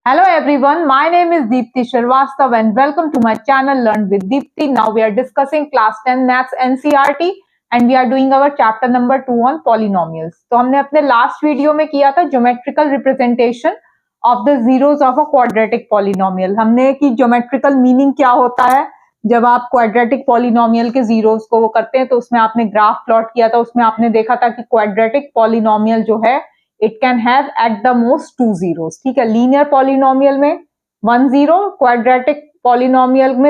Hello everyone, my name is Deepti Shrivastava and welcome to my channel Learn with Deepti. Now we are discussing class 10 maths NCERT and we are doing our chapter number 2 on polynomials. तो हमने अपने last video में किया था geometrical representation of the zeros of a quadratic polynomial. हमने कि geometrical meaning क्या होता है जब आप क्वाड्रेटिक पॉलिनोमियल के जीरोस को वो करते हैं, तो उसमें आपने ग्राफ प्लॉट किया था। उसमें आपने देखा था कि क्वाड्रेटिक पॉलिनोमियल जो है it can have at the most 2 zeros। ठीक है, लीनियर पॉलिनोमियल में 1 0, क्वाड्रेटिक पॉलिनोमियल में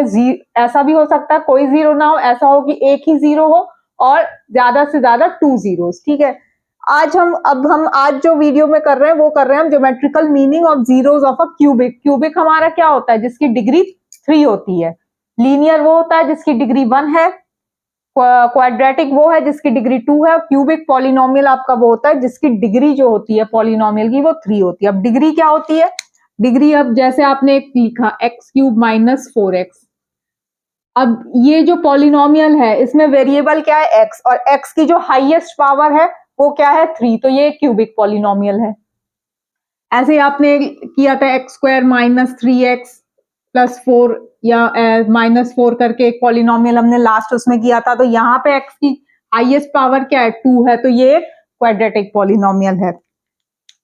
ऐसा भी हो सकता है कोई जीरो ना हो, ऐसा हो कि एक ही जीरो हो और ज्यादा से ज्यादा 2 zeros। ठीक है, हम आज जो वीडियो में कर रहे हैं वो कर रहे हैं हम geometrical meaning of zeros of a cubic. Cubic हमारा क्या होता है? जिसकी डिग्री 3 होती है। लीनियर वो होता है जिसकी डिग्री 1 है। क्वाड्रेटिक वो है जिसकी डिग्री 2 है। क्यूबिक पॉलिनोमियल आपका वो होता है जिसकी डिग्री जो होती है पॉलिनोमियल की वो 3 होती है। अब डिग्री क्या होती है? डिग्री, अब जैसे आपने एक लिखा x³ - 4x। अब ये जो पॉलिनोमियल है इसमें वेरिएबल क्या है? x, और x की जो हाईएस्ट पावर है वो क्या है? 3। तो ये क्यूबिक पॉलिनोमियल है। ऐसे ही आपने किया था x² - 3x + 4 या -4 करके एक पॉलिनोमियल हमने लास्ट उसमें किया था। तो यहाँ पे x की हाईएस्ट पावर क्या है? 2 है। तो ये क्वाड्रेटिक पॉलिनोमियल है।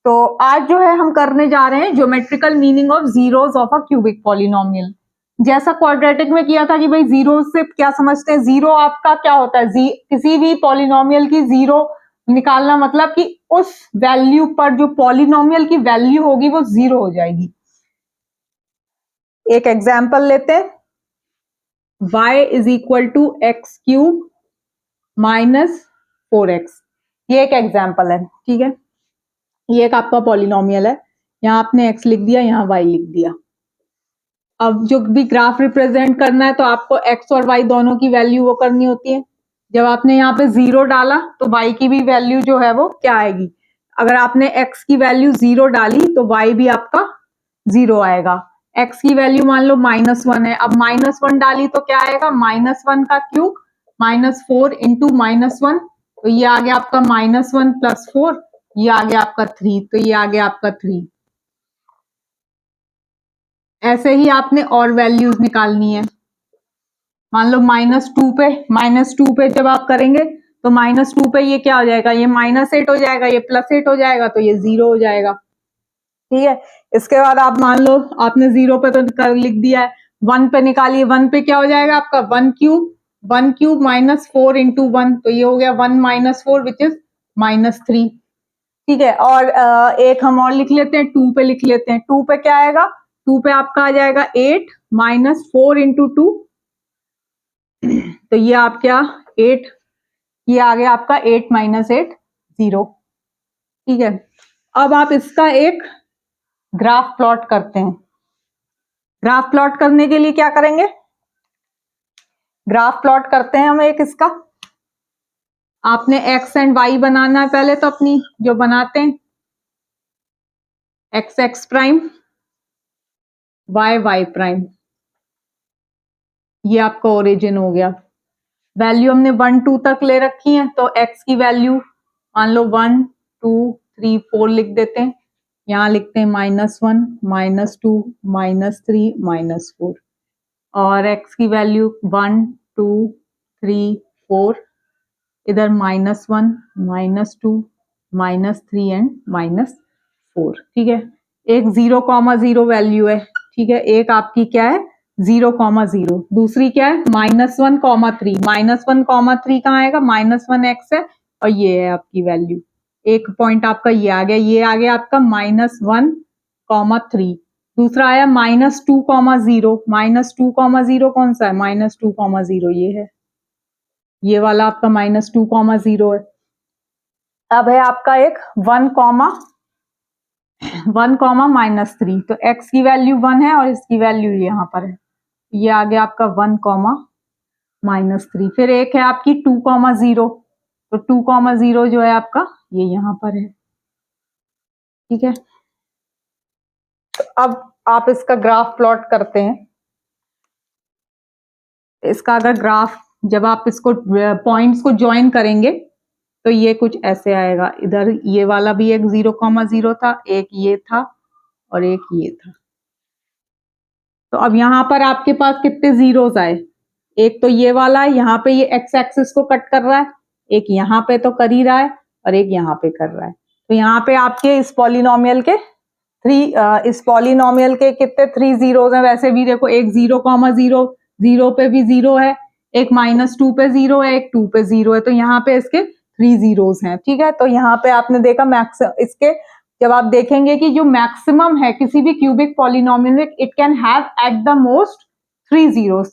तो आज जो है हम करने जा रहे हैं geometrical meaning of zeros of a cubic polynomial. जैसा क्वाड्रेटिक में किया था कि भाई जीरो से क्या समझते हैं? जीरो आपका क्या होता है? किसी भी पॉलिनोमियल की जीरो निकालना मतलब कि उस वैल्यू पर जो पॉलिनोमियल की वैल्यू होगी वो जीरो हो जाएगी। एक एग्जाम्पल लेते हैं, y = x³ - 4x। ये एक एग्जाम्पल है। ठीक है, ये एक आपका पॉलिनोमियल है। यहाँ आपने x लिख दिया, यहाँ y लिख दिया। अब जो भी ग्राफ रिप्रेजेंट करना है तो आपको x और y दोनों की वैल्यू वो करनी होती है। जब आपने यहाँ पे 0 डाला तो y की भी वैल्यू जो है वो क्या आएगी? अगर आपने x की वैल्यू 0 डाली तो y भी आपका 0 आएगा। x की वैल्यू मान लो -1 है। अब -1 डाली तो क्या आएगा? -1 का क्यूब -4 × -1। तो ये आ गया आपका -1 + 4, ये आ गया आपका 3। तो ये आ गया आपका 3। ऐसे ही आपने और वैल्यूज निकालनी है। मान लो -2 पे जब आप करेंगे तो -2 पे ये क्या हो जाएगा? ये -8 हो जाएगा, ये +8 हो जाएगा, तो ये 0 हो जाएगा। ठीक है, इसके बाद आप मान लो आपने 0 पे तो लिख दिया है, 1 पे निकालिए। 1 पे क्या हो जाएगा आपका? 1³ -4 × 1। तो ये हो गया 1 - 4 विच इज -3। ठीक है, और एक हम और लिख लेते हैं, 2 पे लिख लेते हैं। 2 पे क्या आएगा? 2 पे आपका आ जाएगा 8 - 4 × 2। तो ये आप क्या 8, ये आ गया आपका 8 - 8 0। ठीक है, अब आप इसका एक ग्राफ प्लॉट करते हैं। ग्राफ प्लॉट करने के लिए क्या करेंगे? ग्राफ प्लॉट करते हैं हम एक इसका। आपने x एंड y बनाना है पहले, तो अपनी जो बनाते हैं x प्राइम, y प्राइम। ये आपका ओरिजिन हो गया। वैल्यू हमने 1 2 तक ले रखी है, तो x की वैल्यू मान लो 1 2 3 4 लिख देते हैं। यहाँ लिखते हैं -1 -2 -3 -4, और x की वैल्यू 1 2 3 4, इधर -1 -2 -3 एंड -4। ठीक है, एक 0, 0 वैल्यू है। ठीक है, एक आपकी क्या है? 0, 0। दूसरी क्या है? -1, 3। -1, 3 कहाँ आएगा? -1x है, और ये है आपकी वैल्यू। एक पॉइंट आपका ये आ गया, ये आ गया आपका -1, 3। दूसरा आया -2, 0। -2, 0 कौन सा है? -2, 0 ये है, ये वाला आपका -2, 0 है। अब है आपका एक 1, -3। तो x की वैल्यू 1 है और इसकी वैल्यू यहाँ पर है। ये आ गया आपका 1, -3। फिर एक है आपकी 2, 0। तो 2, 0 जो है आपका ये यहाँ पर है। ठीक है, तो अब आप इसका ग्राफ प्लॉट करते हैं। इसका अगर ग्राफ, जब आप इसको पॉइंट्स को ज्वाइन करेंगे तो ये कुछ ऐसे आएगा। इधर ये वाला भी एक 0, 0 था, एक ये था, और एक ये था। तो अब यहाँ पर आपके पास कितने जीरोस आए, एक तो ये वाला है, यहाँ पे ये एक्स एक्सिस को कट कर रहा है, एक यहाँ पे तो कर ही रहा है और एक यहाँ पे कर रहा है। तो यहाँ पे आपके इस पॉलिनोमियल के कितने 3 जीरोस हैं। वैसे भी देखो एक 0,0 जीरो पे भी 0 है, एक -2 पे 0 है, एक 2 पे 0 है, तो यहाँ पे इसके 3 जीरोस हैं। ठीक है, तो यहाँ पे आपने देखा इसके जब आप देखेंगे कि जो मैक्सिमम है किसी भी क्यूबिक पॉलिनोमियल में, it can have at the most 3 zero.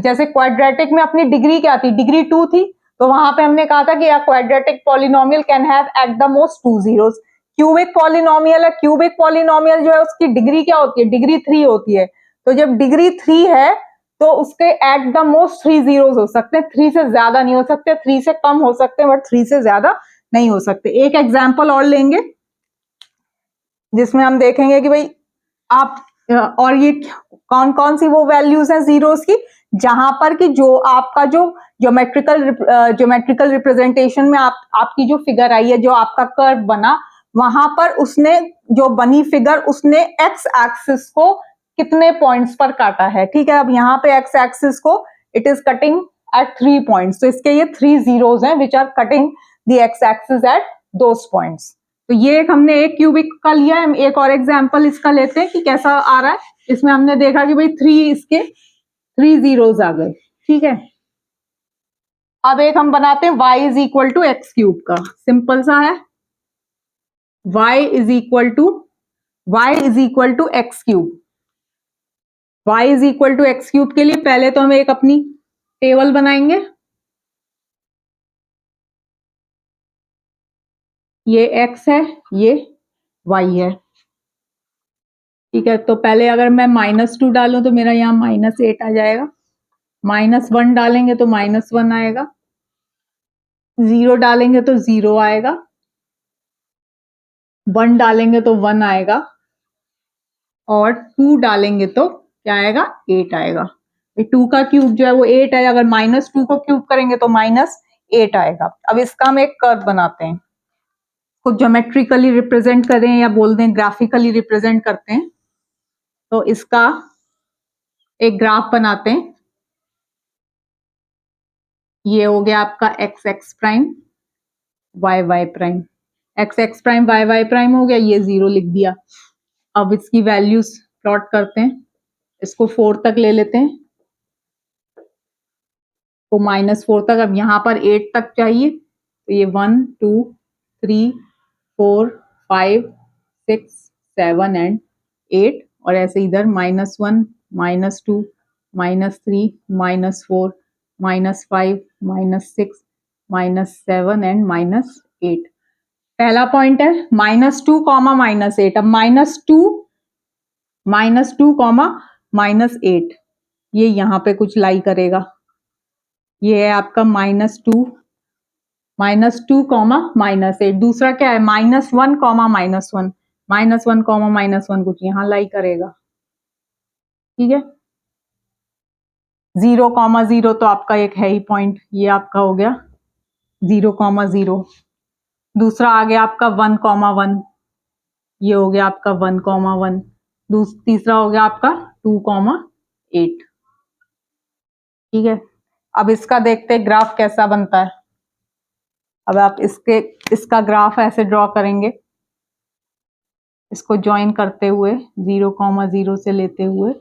जैसे क्वाड्रेटिक में अपनी डिग्री क्या थी, डिग्री 2 थी, तो वहां पे हमने कहा था कि quadratic polynomial can have at the most 2 zeros. Cubic polynomial है, क्यूबिक पॉलिनोमियल जो है उसकी डिग्री क्या होती है, डिग्री 3 होती है। तो जब डिग्री 3 है तो उसके एट द मोस्ट 3 जीरोस हो सकते हैं, 3 से ज्यादा नहीं हो सकते, 3 से कम हो सकते हैं बट 3 से ज्यादा नहीं हो सकते। एक एग्जाम्पल और लेंगे जिसमें हम देखेंगे कि भाई आप और ये कौन कौन सी वो वैल्यूज हैं जीरोस की, जहां पर कि जो आपका जो ज्योमेट्रिकल रिप्रेजेंटेशन में आपकी जो फिगर आई है, जो आपका कर्व बना, वहां पर उसने जो बनी फिगर उसने एक्स एक्सिस को कितने पॉइंट्स पर काटा है। ठीक है, अब यहाँ पे एक्स एक्सिस को it is cutting at 3 points, तो इसके ये 3 जीरोस हैं which are cutting the X axis at those points. तो ये हमने एक क्यूबिक का लिया है, एक और एग्जांपल इसका लेते हैं कि कैसा आ रहा है। इसमें हमने देखा कि भाई 3 जीरोस आ गए। ठीक है, अब एक हम बनाते हैं y is equal to X cube का, सिंपल सा है, y is equal to X cube. y is equal to X cube के लिए पहले तो हम एक अपनी टेबल बनाएंगे। ये x है, ये y है। ठीक है, तो पहले अगर मैं -2 डालूं तो मेरा यहाँ -8 आ जाएगा, -1 डालेंगे तो -1 आएगा, 0 डालेंगे तो 0 आएगा, 1 डालेंगे तो 1 आएगा और 2 डालेंगे तो क्या आएगा, 8 आएगा। 2 का क्यूब जो है वो 8 है, अगर -2 को क्यूब करेंगे तो -8 आएगा। अब इसका हम एक कर्व बनाते हैं, को ज्योमेट्रिकली रिप्रेजेंट करें या बोल दें ग्राफिकली रिप्रेजेंट करते हैं। तो इसका एक ग्राफ बनाते हैं। ये हो गया आपका X X prime, Y Y prime, X X prime Y Y prime हो गया, ये 0 लिख दिया। अब इसकी वैल्यूज प्लॉट करते हैं, इसको 4 तक ले लेते हैं, तो -4 तक। अब यहाँ पर 8 तक चाहिए, तो ये 1 2 3 4 5 6 7 एंड 8, और ऐसे इधर -1 -2 -3 -4 -5 -6 -7 एंड -8। पहला पॉइंट है -2 -8। अब -2 -8 ये यहाँ पे कुछ लाई करेगा, ये है आपका -2 -8। दूसरा क्या है -1 -1 -1 कुछ यहाँ लाई करेगा। ठीक है, 0,0 तो आपका एक है ही पॉइंट, ये आपका हो गया 0,0। दूसरा आ गया आपका 1,1, ये हो गया आपका 1,1। तीसरा हो गया आपका 2,8। ठीक है, अब इसका देखते हैं ग्राफ कैसा बनता है। अब आप इसका ग्राफ ऐसे ड्रॉ करेंगे, इसको ज्वाइन करते हुए 0,0 से लेते हुए।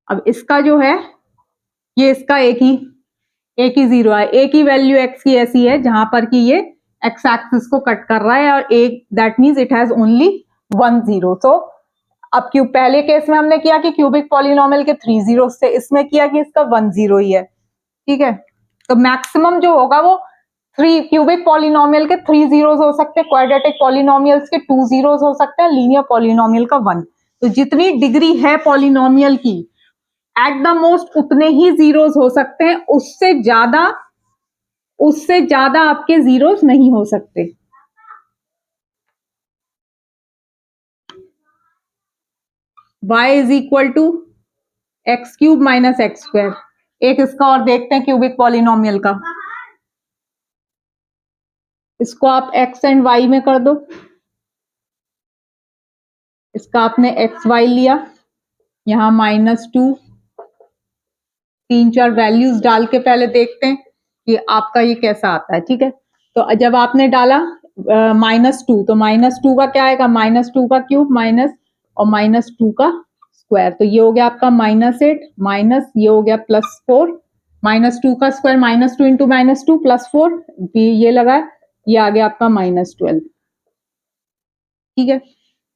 अब इसका जो है ये इसका एक ही 0 है, एक ही वैल्यू x की ऐसी है जहां पर कि ये x एक्सिस को कट कर रहा है, और एक that means it has only 1 0। तो अब पहले केस में हमने किया कि क्यूबिक पॉलिनोमियल के 3 जीरोस थे, इसमें किया कि इसका 1 0 ही है। ठीक है, तो मैक्सिमम जो होगा वो 3 क्यूबिक पॉलिनोमियल के 3 जीरोस हो सकते हैं, क्वाड्रेटिक पॉलिनोमियल्स के 2 जीरोस हो सकते हैं, लीनियर पॉलिनोमियल का 1। तो जितनी डिग्री है पॉलिनोमियल की एट द मोस्ट उतने ही जीरोस हो सकते हैं, उससे ज्यादा आपके जीरोस नहीं हो सकते। y is equal to X cube minus X square. एक इसका और देखते हैं क्यूबिक पॉलिनोमियल का, इसको आप x एंड y में कर दो, इसका आपने एक्स वाई लिया, यहाँ -2, 3-4 वैल्यूज डाल के पहले देखते हैं कि आपका ये कैसा आता है। ठीक है, तो जब आपने डाला -2, तो -2 का क्या आएगा, -2 का क्यूब माइनस और -2 का स्क्वायर, तो ये हो गया आपका -8 माइनस ये हो गया +4, -2 का स्क्वायर -2 इंटू -2 +4, ये लगा, ये आ गया आपका -12। ठीक है,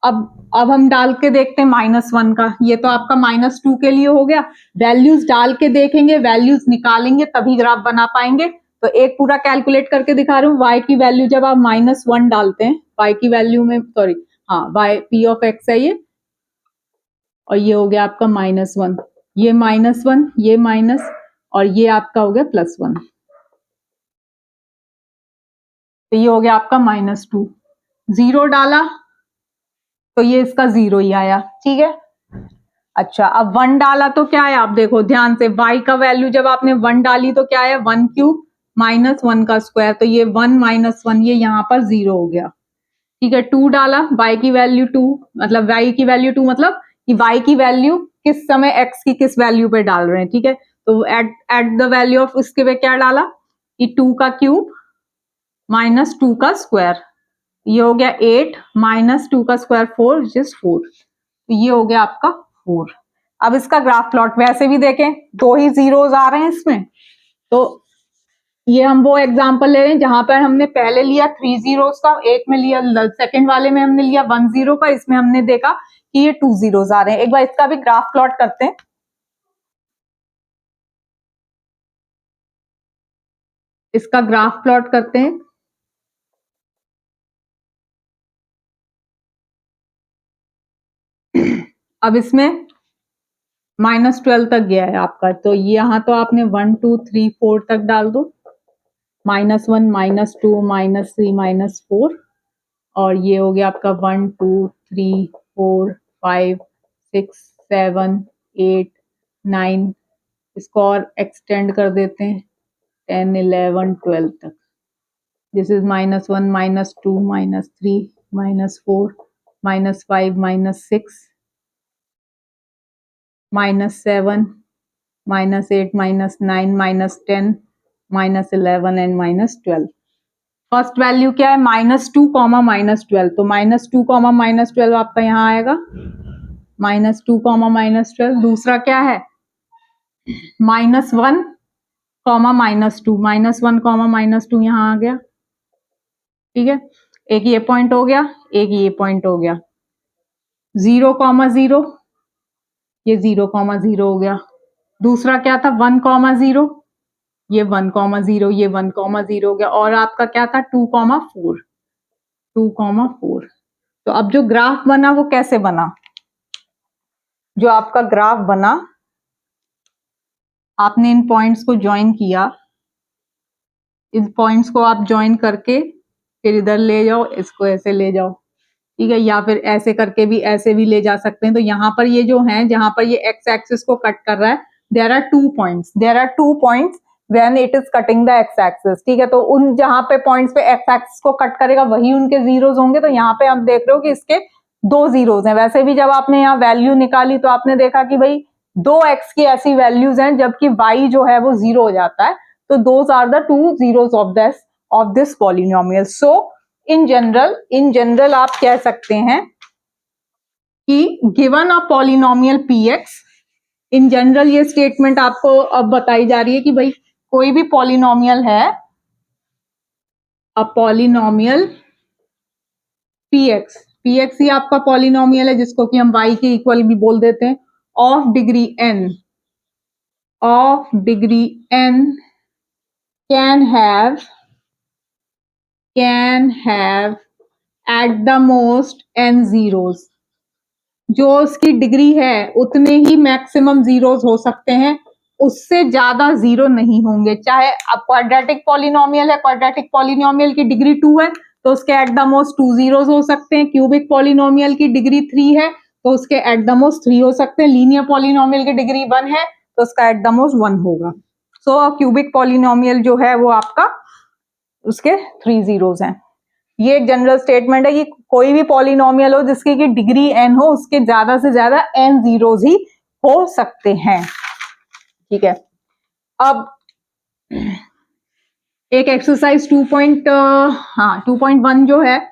अब हम डाल के देखते हैं -1 का, ये तो आपका -2 के लिए हो गया। वैल्यूज डाल के देखेंगे, वैल्यूज निकालेंगे तभी ग्राफ बना पाएंगे। तो एक पूरा कैलकुलेट करके दिखा रही हूँ। y की वैल्यू जब आप -1 डालते हैं, y की वैल्यू में सॉरी हाँ y p ऑफ x है ये, और ये हो गया आपका -1, ये -1, ये माइनस, और ये आपका हो गया +1, तो ये हो गया आपका -2। 0 डाला तो ये इसका 0 ही आया। ठीक है, अच्छा अब 1 डाला तो क्या है, आप देखो ध्यान से, y का वैल्यू जब आपने 1 डाली तो क्या है, 1 क्यूब -1 का स्क्वायर, तो ये 1 - 1, ये यहाँ पर 0 हो गया। ठीक है, 2 डाला, y की वैल्यू 2, मतलब y की वैल्यू 2 मतलब कि y की वैल्यू किस समय x की किस वैल्यू पे डाल रहे हैं। ठीक है, तो एट द वैल्यू ऑफ उसके पे क्या डाला कि 2 का क्यूब -2 का स्क्वायर, ये हो गया 8 -2 का स्क्वायर 4 जिस 4, तो ये हो गया आपका 4। अब इसका ग्राफ प्लॉट वैसे भी देखें, 2 ही जीरोस आ रहे हैं इसमें, तो ये हम वो एग्जांपल ले रहे हैं जहां पर हमने पहले लिया 3 जीरोस का, एक में लिया, सेकंड वाले में हमने लिया 1 0 का, इसमें हमने देखा कि ये 2 जीरोस आ रहे हैं। एक बार इसका भी ग्राफ प्लॉट करते हैं। इसका ग्राफ प्लॉट करते हैं। अब इसमें -12 तक गया है आपका, तो यहाँ तो आपने 1 2 3 4 तक डाल दो, -1 -2 -3 -4, और ये हो गया आपका 1 2 3 4 5 6 7 8 9, इसको और एक्सटेंड कर देते हैं 10 11 12 तक। This is -1 -2 -3 -4 -5 -6 -7 -8 -9 -10 -11 and -12। First value क्या है, -2 -12, तो -2 -12 आपका यहाँ आएगा, -2 -12। दूसरा क्या है, -1 -2, -1 -2 यहाँ आ गया। ठीक है, एक ये पॉइंट हो गया, एक ये पॉइंट हो गया, 0 0, ये 0 0 हो गया। दूसरा क्या था, 1 0, ये 1 0, ये 1 0 हो गया, और आपका क्या था 2 4, 2 4। तो अब जो ग्राफ बना वो कैसे बना, जो आपका ग्राफ बना, आपने इन पॉइंट्स को ज्वाइन किया, इन पॉइंट्स को आप ज्वाइन करके फिर इधर ले जाओ, इसको ऐसे ले जाओ। ठीक है, या फिर ऐसे करके भी, ऐसे भी ले जा सकते हैं। तो यहाँ पर ये जो है, जहां पर ये एक्स एक्सिस को कट कर रहा है, there are 2 points when it is cutting the X axis. ठीक है, तो उन जहां पे पॉइंट्स पे एक्स एक्सिस को कट करेगा वही उनके जीरोस होंगे। तो यहाँ पे आप देख रहे हो कि इसके 2 जीरोस हैं। वैसे भी जब आपने यहाँ वैल्यू निकाली तो आपने देखा कि भाई 2x की ऐसी वैल्यूज हैं जबकि y जो है वो 0 हो जाता है। तो those are the 2 zeros of this polynomial. So in general आप कह सकते हैं कि given a polynomial px, in general ये स्टेटमेंट आपको अब बताई जा रही है कि भाई कोई भी पॉलिनोमियल है, अ पॉलिनोमियल px, px ही आपका पॉलिनोमियल है जिसको कि हम y के इक्वल भी बोल देते हैं, of degree n can have at the most n zeros। जो उसकी डिग्री है उतने ही मैक्सिमम जीरोस हो सकते हैं, उससे ज्यादा जीरो नहीं होंगे। चाहे अब क्वाड्रेटिक पॉलिनोमियल है, क्वाड्रेटिक पॉलिनोमियल की डिग्री 2 है तो उसके एट द मोस्ट 2 जीरोस हो सकते हैं। क्यूबिक पॉलिनोमियल की डिग्री 3 है तो उसके एट द मोस्ट 3 हो सकते हैं। लीनियर पॉलिनोमियल की डिग्री 1 है तो उसका एट द मोस्ट 1 होगा। सो क्यूबिक पॉलिनोमियल जो है वो आपका, उसके 3 जीरोस हैं। ये एक जनरल स्टेटमेंट है कि कोई भी पॉलिनोमियल हो जिसकी की डिग्री n हो, उसके ज्यादा से ज्यादा n जीरोस ही हो सकते हैं। ठीक है, अब एक एक्सरसाइज 2.1 जो है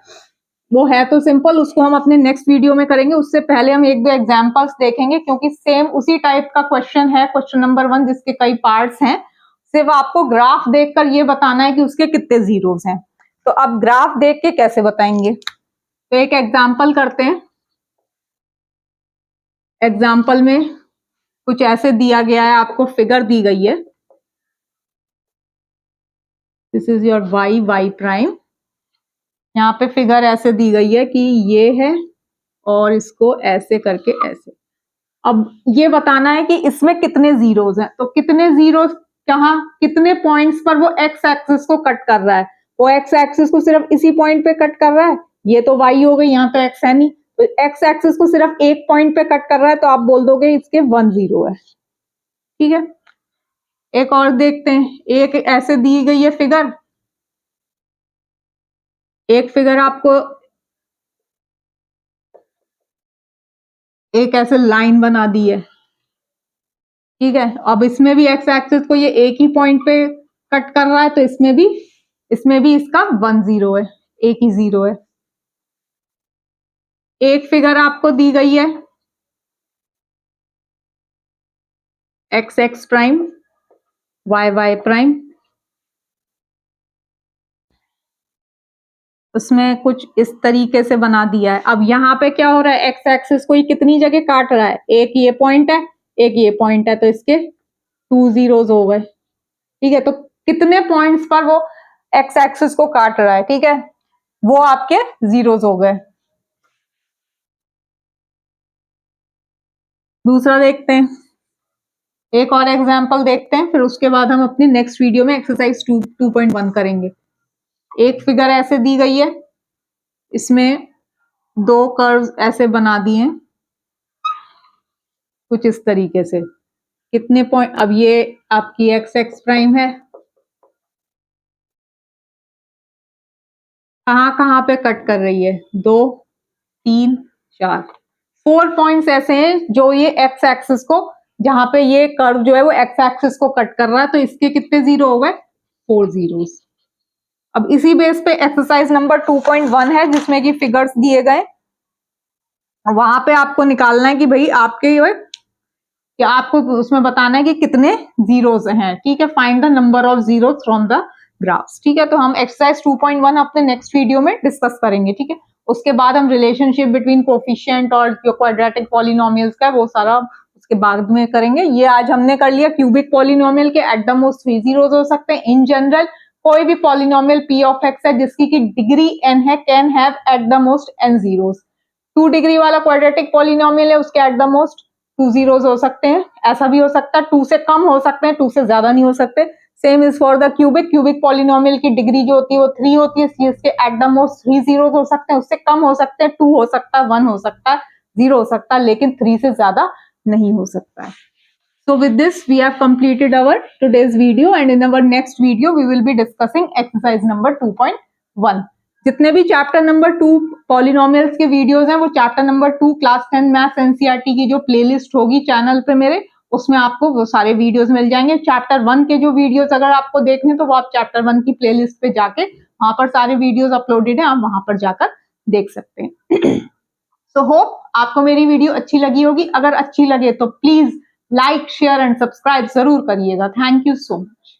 वो है तो सिंपल, उसको हम अपने नेक्स्ट वीडियो में करेंगे। उससे पहले हम एक दो एग्जांपल्स देखेंगे, क्योंकि सेम उसी टाइप का क्वेश्चन है, क्वेश्चन नंबर 1, जिसके कई पार्ट्स हैं। सिर्फ आपको ग्राफ देखकर ये बताना है कि उसके कितने जीरोस हैं। तो अब ग्राफ देख के कैसे बताएंगे, तो एक एग्जाम्पल करते हैं। एग्जाम्पल में कुछ ऐसे दिया गया है, आपको फिगर दी गई है, this is your y prime. यहाँ पे फिगर ऐसे दी गई है कि ये है और इसको ऐसे करके ऐसे। अब ये बताना है कि इसमें कितने जीरोस हैं। तो कितने जीरोस कहाँ, कितने पॉइंट्स पर वो एक्स एक्सिस को कट कर रहा है। वो एक्स एक्सिस को सिर्फ इसी पॉइंट पे कट कर रहा है, ये तो y हो गई, यहाँ तो x है नहीं, तो एक्स एक्सिस को सिर्फ एक पॉइंट पे कट कर रहा है, तो आप बोल दोगे इसके 1 जीरो है। ठीक है, एक और देखते हैं। एक ऐसे दी गई है फिगर, एक फिगर आपको एक ऐसे लाइन बना दी है। ठीक है, अब इसमें भी एक्स एक्सिस को ये एक ही पॉइंट पे कट कर रहा है, तो इसमें भी इसका 1 जीरो है, एक ही जीरो है। एक फिगर आपको दी गई है X X prime, Y Y prime, उसमें कुछ इस तरीके से बना दिया है। अब यहाँ पे क्या हो रहा है, एक्स एक्सिस को ये कितनी जगह काट रहा है, एक ये पॉइंट है, एक ये पॉइंट है, तो इसके 2 जीरोस हो गए। ठीक है, तो कितने पॉइंट्स पर वो एक्स एक्सिस को काट रहा है, ठीक है, वो आपके जीरोस हो गए। दूसरा देखते हैं, एक और एग्जांपल देखते हैं, फिर उसके बाद हम अपनी नेक्स्ट वीडियो में एक्सरसाइज 2.1 करेंगे। एक फिगर ऐसे दी गई है, इसमें दो कर्व्स ऐसे बना दिए हैं कुछ इस तरीके से। कितने पॉइंट, अब ये आपकी एक्स एक्स प्राइम है, कहाँ कहाँ पे कट कर रही है, 2 3 4 4 पॉइंट्स ऐसे हैं जो ये एक्स एक्सिस को, जहां पे ये कर्व जो है वो एक्स एक्सिस को कट कर रहा है, तो इसके कितने जीरो हो गए, 4 जीरोस। अब इसी बेस पे एक्सरसाइज नंबर 2.1 है, जिसमें कि फिगर्स दिए गए, वहां पे आपको निकालना है कि भाई आपके कि आपको उसमें बताना है कि कितने जीरोस हैं। ठीक है, find the number of zeros from the graphs. ठीक है, तो हम एक्सरसाइज 2.1 अपने नेक्स्ट वीडियो में डिस्कस करेंगे। ठीक है, उसके बाद हम रिलेशनशिप बिटवीन कोफिशिएंट और जो क्वाड्रेटिक पॉलिनोमियल्स का वो सारा उसके बाद में करेंगे। ये आज हमने कर लिया क्यूबिक पॉलिनोमियल के एट द मोस्ट 3 जीरोस हो सकते हैं। इन जनरल कोई भी पॉलिनोमियल p ऑफ x है जिसकी की डिग्री n है, can have at the most n zeros. 2 degree वाला क्वाड्रेटिक पॉलिनोमियल है, उसके एट द मोस्ट 2 जीरोस हो सकते हैं। ऐसा भी हो सकता है 2 से कम हो सकते हैं, 2 से ज्यादा नहीं हो सकते। Same is for the cubic polynomial की डिग्री जो होती है वो 3 होती है, इसलिए इसके एट द मोस्ट 3 जीरोस हो सकते हैं। उससे कम हो सकते हैं, 2 हो सकता है, 1 हो सकता है, 0 हो सकता है, लेकिन 3 से ज्यादा नहीं हो सकता है। So with this we have completed our today's video, and in our next video we will be discussing exercise number 2.1. जितने भी चैप्टर नंबर 2 पॉलिनोमियल्स के वीडियोस हैं वो chapter number 2 class 10 maths NCERT की जो प्लेलिस्ट होगी चैनल पे मेरे, उसमें आपको वो सारे वीडियोस मिल जाएंगे। चैप्टर 1 के जो वीडियोस अगर आपको देखने तो वो आप चैप्टर 1 की प्लेलिस्ट पे जाके वहां पर सारे वीडियोस अपलोडेड है, आप वहां पर जाकर देख सकते हैं। सो होप आपको मेरी वीडियो अच्छी लगी होगी। अगर अच्छी लगे तो please like share and subscribe जरूर करिएगा। Thank you so much.